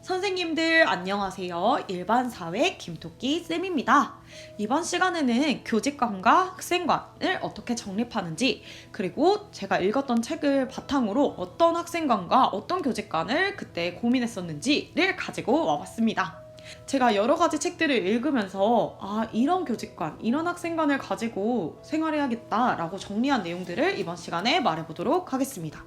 선생님들 안녕하세요. 일반사회 김토끼 쌤입니다. 이번 시간에는 교직관과 학생관을 어떻게 정립하는지, 그리고 제가 읽었던 책을 바탕으로 어떤 학생관과 어떤 교직관을 그때 고민했었는지를 가지고 와봤습니다. 제가 여러 가지 책들을 읽으면서 이런 교직관, 이런 학생관을 가지고 생활해야겠다라고 정리한 내용들을 이번 시간에 말해보도록 하겠습니다.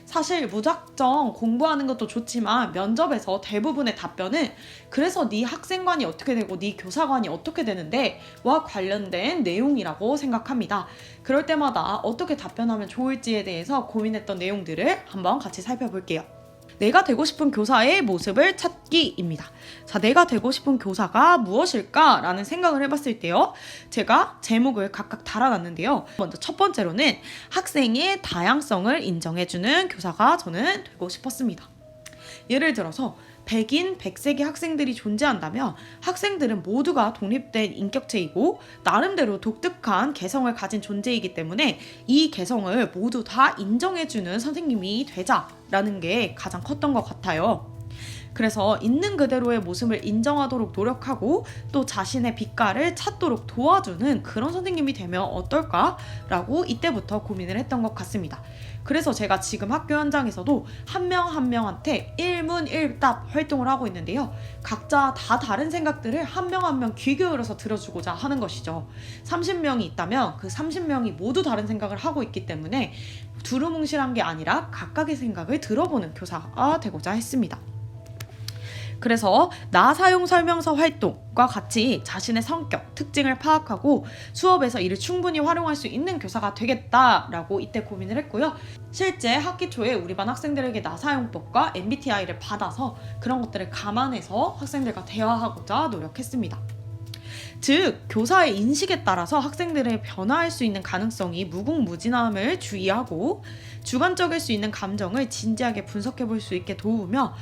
사실 무작정 공부하는 것도 좋지만 면접에서 대부분의 답변은 그래서 네 학생관이 어떻게 되고 네 교사관이 어떻게 되는데 와 관련된 내용이라고 생각합니다. 그럴 때마다 어떻게 답변하면 좋을지에 대해서 고민했던 내용들을 한번 같이 살펴볼게요. 내가 되고 싶은 교사의 모습을 찾기입니다. 자, 내가 되고 싶은 교사가 무엇일까? 라는 생각을 해봤을 때요. 제가 제목을 각각 달아놨는데요. 먼저 첫 번째로는 학생의 다양성을 인정해주는 교사가 저는 되고 싶었습니다. 예를 들어서 백인, 백색의 학생들이 존재한다면 학생들은 모두가 독립된 인격체이고 나름대로 독특한 개성을 가진 존재이기 때문에 이 개성을 모두 다 인정해주는 선생님이 되자라는 게 가장 컸던 것 같아요. 그래서 있는 그대로의 모습을 인정하도록 노력하고 또 자신의 빛깔을 찾도록 도와주는 그런 선생님이 되면 어떨까라고 이때부터 고민을 했던 것 같습니다. 그래서 제가 지금 학교 현장에서도 한 명 한 명한테 일문일답 활동을 하고 있는데요. 각자 다 다른 생각들을 한 명 한 명 귀 기울여서 들어주고자 하는 것이죠. 30명이 있다면 그 30명이 모두 다른 생각을 하고 있기 때문에 두루뭉실한 게 아니라 각각의 생각을 들어보는 교사가 되고자 했습니다. 그래서 나 사용 설명서 활동과 같이 자신의 성격, 특징을 파악하고 수업에서 이를 충분히 활용할 수 있는 교사가 되겠다라고 이때 고민을 했고요. 실제 학기 초에 우리 반 학생들에게 나 사용법과 MBTI를 받아서 그런 것들을 감안해서 학생들과 대화하고자 노력했습니다. 즉, 교사의 인식에 따라서 학생들의 변화할 수 있는 가능성이 무궁무진함을 주의하고 주관적일 수 있는 감정을 진지하게 분석해 볼 수 있게 도우며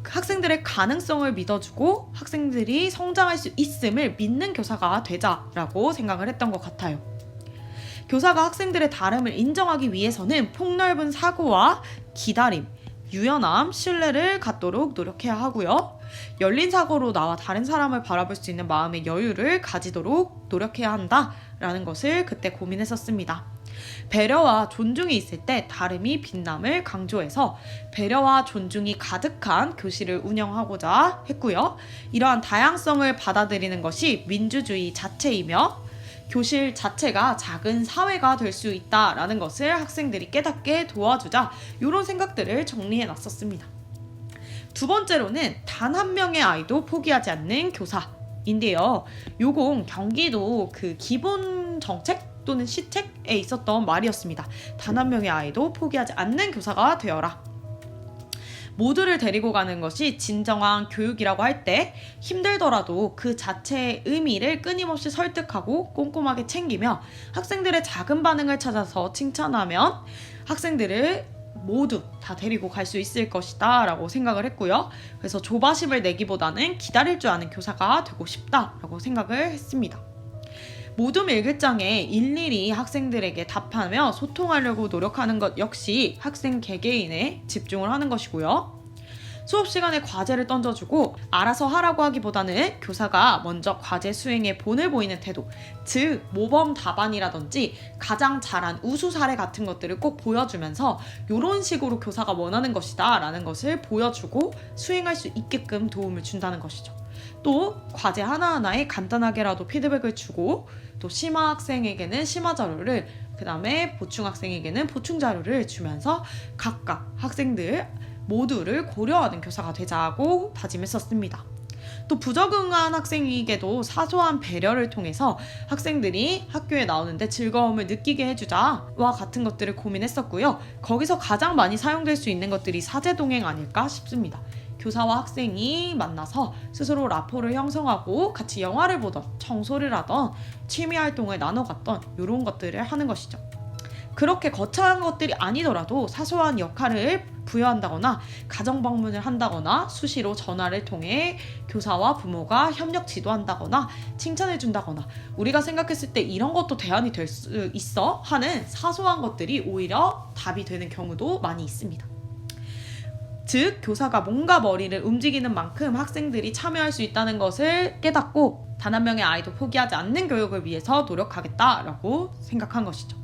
학생들의 가능성을 믿어주고 학생들이 성장할 수 있음을 믿는 교사가 되자라고 생각을 했던 것 같아요. 교사가 학생들의 다름을 인정하기 위해서는 폭넓은 사고와 기다림, 유연함, 신뢰를 갖도록 노력해야 하고요. 열린 사고로 나와 다른 사람을 바라볼 수 있는 마음의 여유를 가지도록 노력해야 한다라는 것을 그때 고민했었습니다. 배려와 존중이 있을 때 다름이 빛남을 강조해서 배려와 존중이 가득한 교실을 운영하고자 했고요. 이러한 다양성을 받아들이는 것이 민주주의 자체이며 교실 자체가 작은 사회가 될 수 있다라는 것을 학생들이 깨닫게 도와주자 이런 생각들을 정리해 놨었습니다. 두 번째로는 단 한 명의 아이도 포기하지 않는 교사인데요. 요건 경기도 그 기본 정책 또는 시책에 있었던 말이었습니다. 단 한 명의 아이도 포기하지 않는 교사가 되어라. 모두를 데리고 가는 것이 진정한 교육이라고 할 때 힘들더라도 그 자체의 의미를 끊임없이 설득하고 꼼꼼하게 챙기며 학생들의 작은 반응을 찾아서 칭찬하면 학생들을 모두 다 데리고 갈 수 있을 것이다 라고 생각을 했고요. 그래서 조바심을 내기보다는 기다릴 줄 아는 교사가 되고 싶다 라고 생각을 했습니다. 모둠 일기장에 일일이 학생들에게 답하며 소통하려고 노력하는 것 역시 학생 개개인에 집중을 하는 것이고요. 수업 시간에 과제를 던져주고 알아서 하라고 하기보다는 교사가 먼저 과제 수행에 본을 보이는 태도, 즉 모범 답안이라든지 가장 잘한 우수 사례 같은 것들을 꼭 보여주면서 이런 식으로 교사가 원하는 것이다 라는 것을 보여주고 수행할 수 있게끔 도움을 준다는 것이죠. 또 과제 하나하나에 간단하게라도 피드백을 주고 또 심화 학생에게는 심화 자료를, 그 다음에 보충 학생에게는 보충 자료를 주면서 각각 학생들 모두를 고려하는 교사가 되자고 다짐했었습니다. 또 부적응한 학생에게도 사소한 배려를 통해서 학생들이 학교에 나오는데 즐거움을 느끼게 해주자와 같은 것들을 고민했었고요. 거기서 가장 많이 사용될 수 있는 것들이 사제동행 아닐까 싶습니다. 교사와 학생이 만나서 스스로 라포를 형성하고 같이 영화를 보던, 청소를 하던, 취미활동을 나눠갔던 이런 것들을 하는 것이죠. 그렇게 거창한 것들이 아니더라도 사소한 역할을 부여한다거나 가정방문을 한다거나 수시로 전화를 통해 교사와 부모가 협력 지도한다거나 칭찬해 준다거나 우리가 생각했을 때 이런 것도 대안이 될 수 있어 하는 사소한 것들이 오히려 답이 되는 경우도 많이 있습니다. 즉 교사가 몸과 머리를 움직이는 만큼 학생들이 참여할 수 있다는 것을 깨닫고 단 한 명의 아이도 포기하지 않는 교육을 위해서 노력하겠다라고 생각한 것이죠.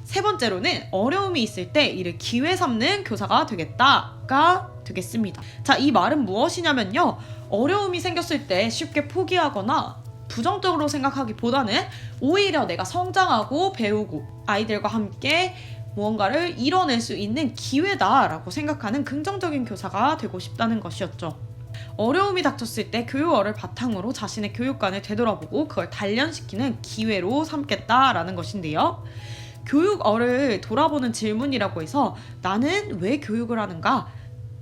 세 번째로는 어려움이 있을 때 이를 기회 삼는 교사가 되겠다가 되겠습니다. 자, 이 말은 무엇이냐면요. 어려움이 생겼을 때 쉽게 포기하거나 부정적으로 생각하기보다는 오히려 내가 성장하고 배우고 아이들과 함께 무언가를 이뤄낼 수 있는 기회다라고 생각하는 긍정적인 교사가 되고 싶다는 것이었죠. 어려움이 닥쳤을 때 교육어를 바탕으로 자신의 교육관을 되돌아보고 그걸 단련시키는 기회로 삼겠다라는 것인데요. 교육어를 돌아보는 질문이라고 해서 나는 왜 교육을 하는가?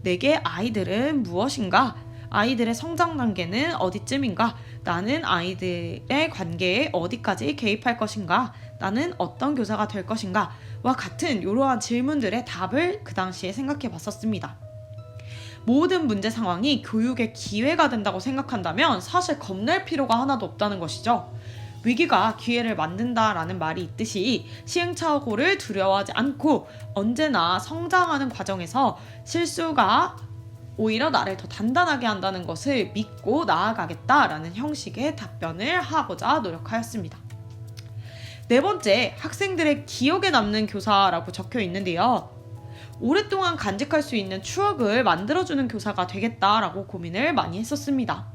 내게 아이들은 무엇인가? 아이들의 성장 단계는 어디쯤인가? 나는 아이들의 관계에 어디까지 개입할 것인가? 나는 어떤 교사가 될 것인가? 와 같은 이러한 질문들의 답을 그 당시에 생각해 봤었습니다. 모든 문제 상황이 교육의 기회가 된다고 생각한다면 사실 겁낼 필요가 하나도 없다는 것이죠. 위기가 기회를 만든다라는 말이 있듯이 시행착오를 두려워하지 않고 언제나 성장하는 과정에서 실수가 오히려 나를 더 단단하게 한다는 것을 믿고 나아가겠다라는 형식의 답변을 하고자 노력하였습니다. 네 번째, 학생들의 기억에 남는 교사라고 적혀 있는데요. 오랫동안 간직할 수 있는 추억을 만들어주는 교사가 되겠다라고 고민을 많이 했었습니다.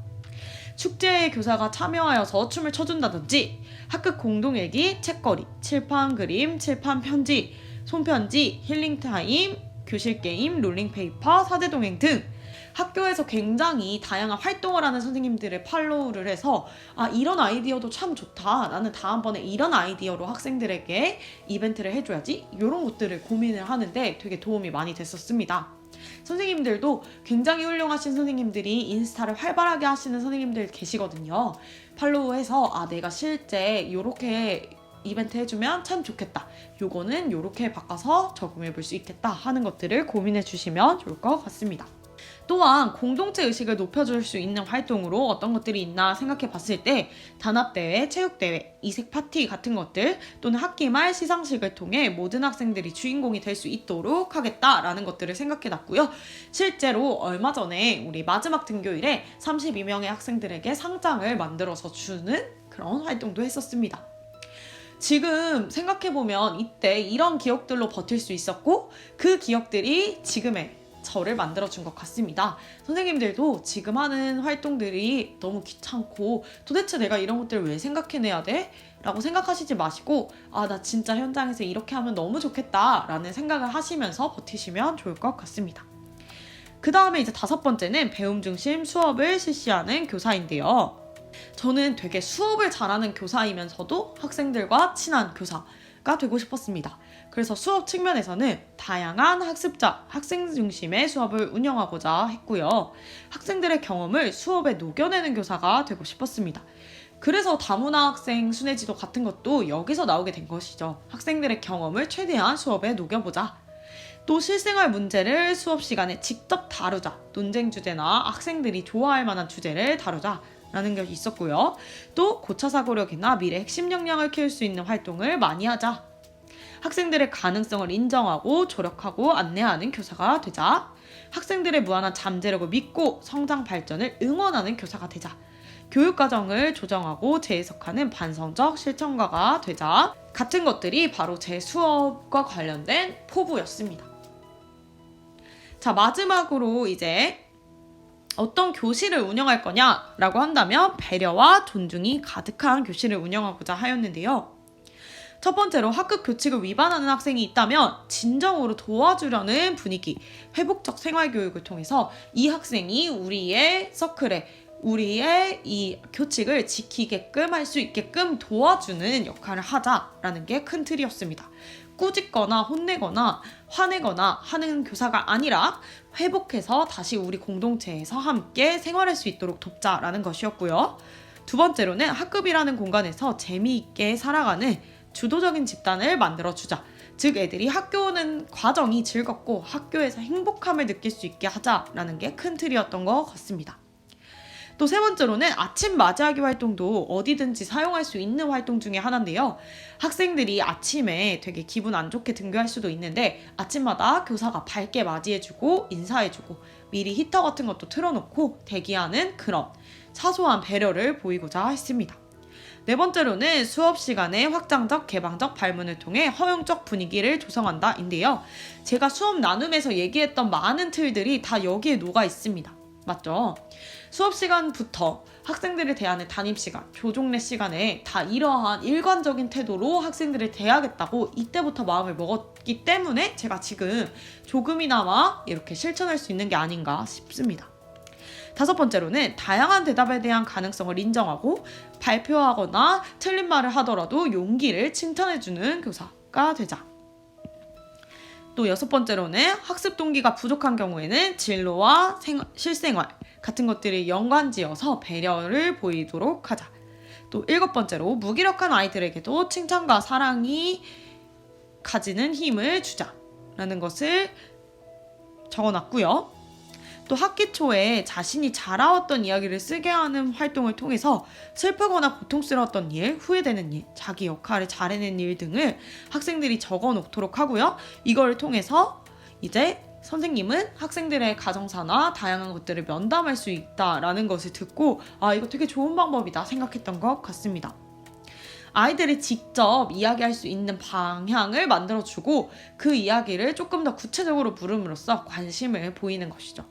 축제에 교사가 참여하여서 춤을 춰준다든지 학급 공동일기, 책거리, 칠판 그림, 칠판 편지, 손편지, 힐링타임, 교실 게임, 롤링페이퍼, 사제동행 등 학교에서 굉장히 다양한 활동을 하는 선생님들을 팔로우를 해서 이런 아이디어도 참 좋다. 나는 다음번에 이런 아이디어로 학생들에게 이벤트를 해줘야지. 이런 것들을 고민을 하는데 되게 도움이 많이 됐었습니다. 선생님들도 굉장히 훌륭하신 선생님들이 인스타를 활발하게 하시는 선생님들 계시거든요. 팔로우해서 내가 실제 이렇게 이벤트 해주면 참 좋겠다. 요거는 요렇게 바꿔서 적용해 볼 수 있겠다 하는 것들을 고민해 주시면 좋을 것 같습니다. 또한 공동체 의식을 높여줄 수 있는 활동으로 어떤 것들이 있나 생각해 봤을 때 단합대회, 체육대회, 이색 파티 같은 것들 또는 학기 말 시상식을 통해 모든 학생들이 주인공이 될 수 있도록 하겠다라는 것들을 생각해 놨고요. 실제로 얼마 전에 우리 마지막 등교일에 32명의 학생들에게 상장을 만들어서 주는 그런 활동도 했었습니다. 지금 생각해보면 이때 이런 기억들로 버틸 수 있었고 그 기억들이 지금의 저를 만들어준 것 같습니다. 선생님들도 지금 하는 활동들이 너무 귀찮고 도대체 내가 이런 것들을 왜 생각해내야 돼? 라고 생각하시지 마시고 나 진짜 현장에서 이렇게 하면 너무 좋겠다 라는 생각을 하시면서 버티시면 좋을 것 같습니다. 그 다음에 이제 다섯 번째는 배움 중심 수업을 실시하는 교사인데요. 저는 되게 수업을 잘하는 교사이면서도 학생들과 친한 교사가 되고 싶었습니다. 그래서 수업 측면에서는 다양한 학습자, 학생 중심의 수업을 운영하고자 했고요. 학생들의 경험을 수업에 녹여내는 교사가 되고 싶었습니다. 그래서 다문화 학생 순회지도 같은 것도 여기서 나오게 된 것이죠. 학생들의 경험을 최대한 수업에 녹여보자. 또 실생활 문제를 수업 시간에 직접 다루자. 논쟁 주제나 학생들이 좋아할 만한 주제를 다루자. 라는 것이 있었고요. 또 고차 사고력이나 미래 핵심 역량을 키울 수 있는 활동을 많이 하자. 학생들의 가능성을 인정하고 조력하고 안내하는 교사가 되자. 학생들의 무한한 잠재력을 믿고 성장 발전을 응원하는 교사가 되자. 교육과정을 조정하고 재해석하는 반성적 실천가가 되자. 같은 것들이 바로 제 수업과 관련된 포부였습니다. 자, 마지막으로 이제 어떤 교실을 운영할 거냐라고 한다면 배려와 존중이 가득한 교실을 운영하고자 하였는데요. 첫 번째로 학급 규칙을 위반하는 학생이 있다면 진정으로 도와주려는 분위기, 회복적 생활교육을 통해서 이 학생이 우리의 서클에 우리의 이 규칙을 지키게끔 할 수 있게끔 도와주는 역할을 하자라는 게 큰 틀이었습니다. 꾸짖거나 혼내거나 화내거나 하는 교사가 아니라 회복해서 다시 우리 공동체에서 함께 생활할 수 있도록 돕자라는 것이었고요. 두 번째로는 학급이라는 공간에서 재미있게 살아가는 주도적인 집단을 만들어주자. 즉 애들이 학교 오는 과정이 즐겁고 학교에서 행복함을 느낄 수 있게 하자라는 게 큰 틀이었던 것 같습니다. 또 세 번째로는 아침 맞이하기 활동도 어디든지 사용할 수 있는 활동 중에 하나인데요. 학생들이 아침에 되게 기분 안 좋게 등교할 수도 있는데 아침마다 교사가 밝게 맞이해주고 인사해주고 미리 히터 같은 것도 틀어놓고 대기하는 그런 사소한 배려를 보이고자 했습니다. 네 번째로는 수업 시간에 확장적, 개방적 발문을 통해 허용적 분위기를 조성한다인데요. 제가 수업 나눔에서 얘기했던 많은 틀들이 다 여기에 녹아 있습니다. 맞죠? 수업 시간부터 학생들을 대하는 담임시간, 조종례 시간에 다 이러한 일관적인 태도로 학생들을 대하겠다고 이때부터 마음을 먹었기 때문에 제가 지금 조금이나마 이렇게 실천할 수 있는 게 아닌가 싶습니다. 다섯 번째로는 다양한 대답에 대한 가능성을 인정하고 발표하거나 틀린 말을 하더라도 용기를 칭찬해주는 교사가 되자. 또 여섯 번째로는 학습 동기가 부족한 경우에는 진로와 실생활 같은 것들이 연관지어서 배려를 보이도록 하자. 또 일곱 번째로 무기력한 아이들에게도 칭찬과 사랑이 가지는 힘을 주자라는 것을 적어놨고요. 또 학기 초에 자신이 잘해왔던 이야기를 쓰게 하는 활동을 통해서 슬프거나 고통스러웠던 일, 후회되는 일, 자기 역할을 잘해낸 일 등을 학생들이 적어 놓도록 하고요. 이걸 통해서 이제 선생님은 학생들의 가정사나 다양한 것들을 면담할 수 있다라는 것을 듣고 이거 되게 좋은 방법이다 생각했던 것 같습니다. 아이들이 직접 이야기할 수 있는 방향을 만들어주고 그 이야기를 조금 더 구체적으로 물음으로써 관심을 보이는 것이죠.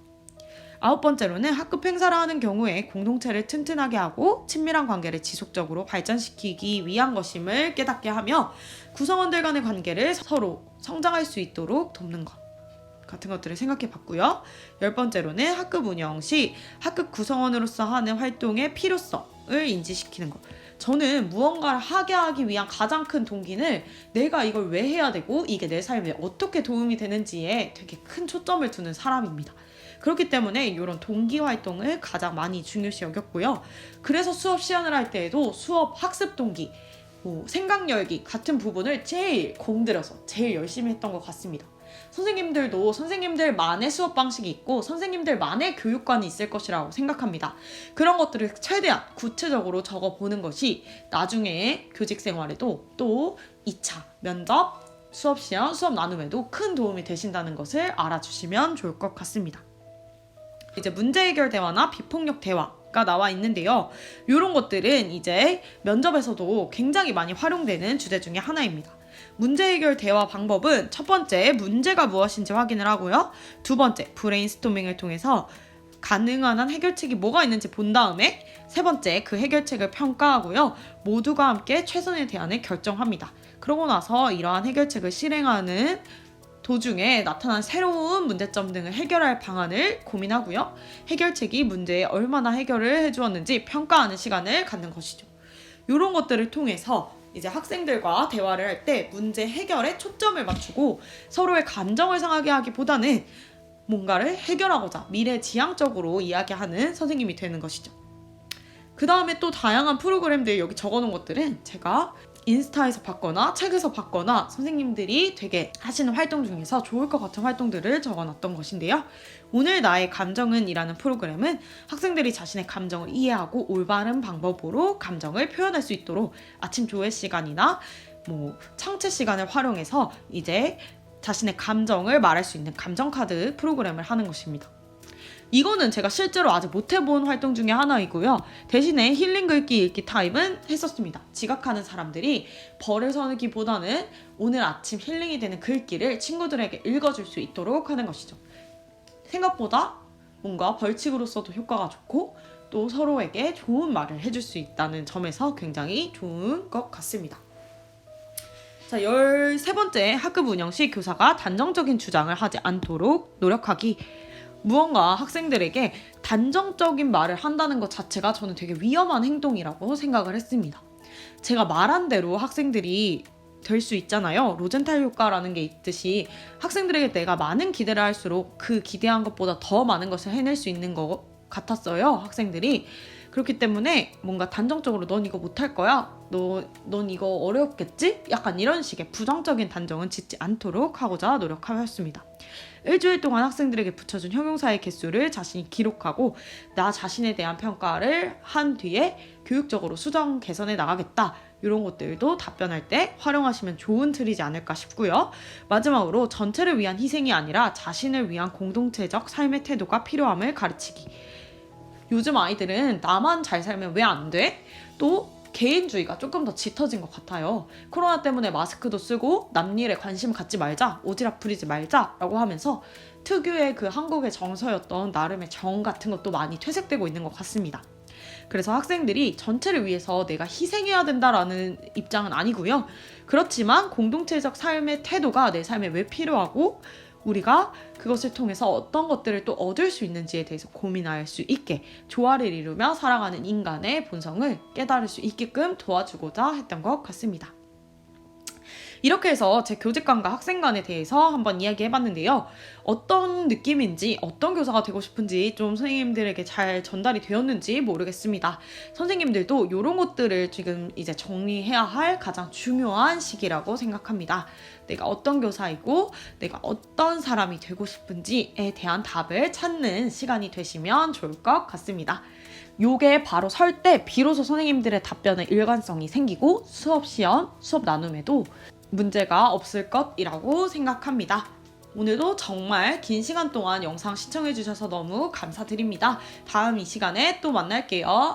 아홉 번째로는 학급 행사를 하는 경우에 공동체를 튼튼하게 하고 친밀한 관계를 지속적으로 발전시키기 위한 것임을 깨닫게 하며 구성원들 간의 관계를 서로 성장할 수 있도록 돕는 것 같은 것들을 생각해 봤고요. 열 번째로는 학급 운영 시 학급 구성원으로서 하는 활동의 필요성을 인지시키는 것. 저는 무언가를 하기 위한 가장 큰 동기는 내가 이걸 왜 해야 되고 이게 내 삶에 어떻게 도움이 되는지에 되게 큰 초점을 두는 사람입니다. 그렇기 때문에 이런 동기 활동을 가장 많이 중요시 여겼고요. 그래서 수업 시연을 할 때에도 수업 학습 동기, 생각 열기 같은 부분을 제일 공들여서 제일 열심히 했던 것 같습니다. 선생님들도 선생님들만의 수업 방식이 있고 선생님들만의 교육관이 있을 것이라고 생각합니다. 그런 것들을 최대한 구체적으로 적어보는 것이 나중에 교직 생활에도 또 2차 면접, 수업 시연, 수업 나눔에도 큰 도움이 되신다는 것을 알아주시면 좋을 것 같습니다. 이제 문제 해결 대화나 비폭력 대화가 나와 있는데요. 이런 것들은 이제 면접에서도 굉장히 많이 활용되는 주제 중에 하나입니다. 문제 해결 대화 방법은 첫 번째, 문제가 무엇인지 확인을 하고요. 두 번째, 브레인스토밍을 통해서 가능한 한 해결책이 뭐가 있는지 본 다음에 세 번째, 그 해결책을 평가하고요. 모두가 함께 최선의 대안을 결정합니다. 그러고 나서 이러한 해결책을 실행하는 도중에 나타난 새로운 문제점 등을 해결할 방안을 고민하고요. 해결책이 문제에 얼마나 해결을 해주었는지 평가하는 시간을 갖는 것이죠. 이런 것들을 통해서 이제 학생들과 대화를 할 때 문제 해결에 초점을 맞추고 서로의 감정을 상하게 하기보다는 뭔가를 해결하고자 미래지향적으로 이야기하는 선생님이 되는 것이죠. 그 다음에 또 다양한 프로그램들 여기 적어놓은 것들은 제가 인스타에서 봤거나 책에서 봤거나 선생님들이 되게 하시는 활동 중에서 좋을 것 같은 활동들을 적어놨던 것인데요. 오늘 나의 감정은 이라는 프로그램은 학생들이 자신의 감정을 이해하고 올바른 방법으로 감정을 표현할 수 있도록 아침 조회 시간이나 창체 시간을 활용해서 이제 자신의 감정을 말할 수 있는 감정카드 프로그램을 하는 것입니다. 이거는 제가 실제로 아직 못 해본 활동 중에 하나이고요. 대신에 힐링 글귀 읽기 타임은 했었습니다. 지각하는 사람들이 벌을 서기보다는 오늘 아침 힐링이 되는 글귀를 친구들에게 읽어줄 수 있도록 하는 것이죠. 생각보다 뭔가 벌칙으로서도 효과가 좋고 또 서로에게 좋은 말을 해줄 수 있다는 점에서 굉장히 좋은 것 같습니다. 자, 13번째, 학급 운영 시 교사가 단정적인 주장을 하지 않도록 노력하기. 무언가 학생들에게 단정적인 말을 한다는 것 자체가 저는 되게 위험한 행동이라고 생각을 했습니다. 제가 말한 대로 학생들이 될 수 있잖아요. 로젠탈 효과라는 게 있듯이 학생들에게 내가 많은 기대를 할수록 그 기대한 것보다 더 많은 것을 해낼 수 있는 것 같았어요. 학생들이. 그렇기 때문에 뭔가 단정적으로 넌 이거 못할 거야? 넌 이거 어렵겠지? 약간 이런 식의 부정적인 단정은 짓지 않도록 하고자 노력하였습니다. 일주일 동안 학생들에게 붙여준 형용사의 개수를 자신이 기록하고 나 자신에 대한 평가를 한 뒤에 교육적으로 수정 개선해 나가겠다. 이런 것들도 답변할 때 활용하시면 좋은 툴이지 않을까 싶고요. 마지막으로 전체를 위한 희생이 아니라 자신을 위한 공동체적 삶의 태도가 필요함을 가르치기. 요즘 아이들은 나만 잘 살면 왜 안 돼? 또 개인주의가 조금 더 짙어진 것 같아요. 코로나 때문에 마스크도 쓰고 남 일에 관심 갖지 말자, 오지랖 부리지 말자 라고 하면서 특유의 그 한국의 정서였던 나름의 정 같은 것도 많이 퇴색되고 있는 것 같습니다. 그래서 학생들이 전체를 위해서 내가 희생해야 된다라는 입장은 아니고요. 그렇지만 공동체적 삶의 태도가 내 삶에 왜 필요하고 우리가 그것을 통해서 어떤 것들을 또 얻을 수 있는지에 대해서 고민할 수 있게 조화를 이루며 살아가는 인간의 본성을 깨달을 수 있게끔 도와주고자 했던 것 같습니다. 이렇게 해서 제 교직관과 학생관에 대해서 한번 이야기해봤는데요. 어떤 느낌인지 어떤 교사가 되고 싶은지 좀 선생님들에게 잘 전달이 되었는지 모르겠습니다. 선생님들도 이런 것들을 지금 이제 정리해야 할 가장 중요한 시기라고 생각합니다. 내가 어떤 교사이고 내가 어떤 사람이 되고 싶은지에 대한 답을 찾는 시간이 되시면 좋을 것 같습니다. 요게 바로 설 때 비로소 선생님들의 답변에 일관성이 생기고 수업 시험, 수업 나눔에도 문제가 없을 것이라고 생각합니다. 오늘도 정말 긴 시간 동안 영상 시청해주셔서 너무 감사드립니다. 다음 이 시간에 또 만날게요.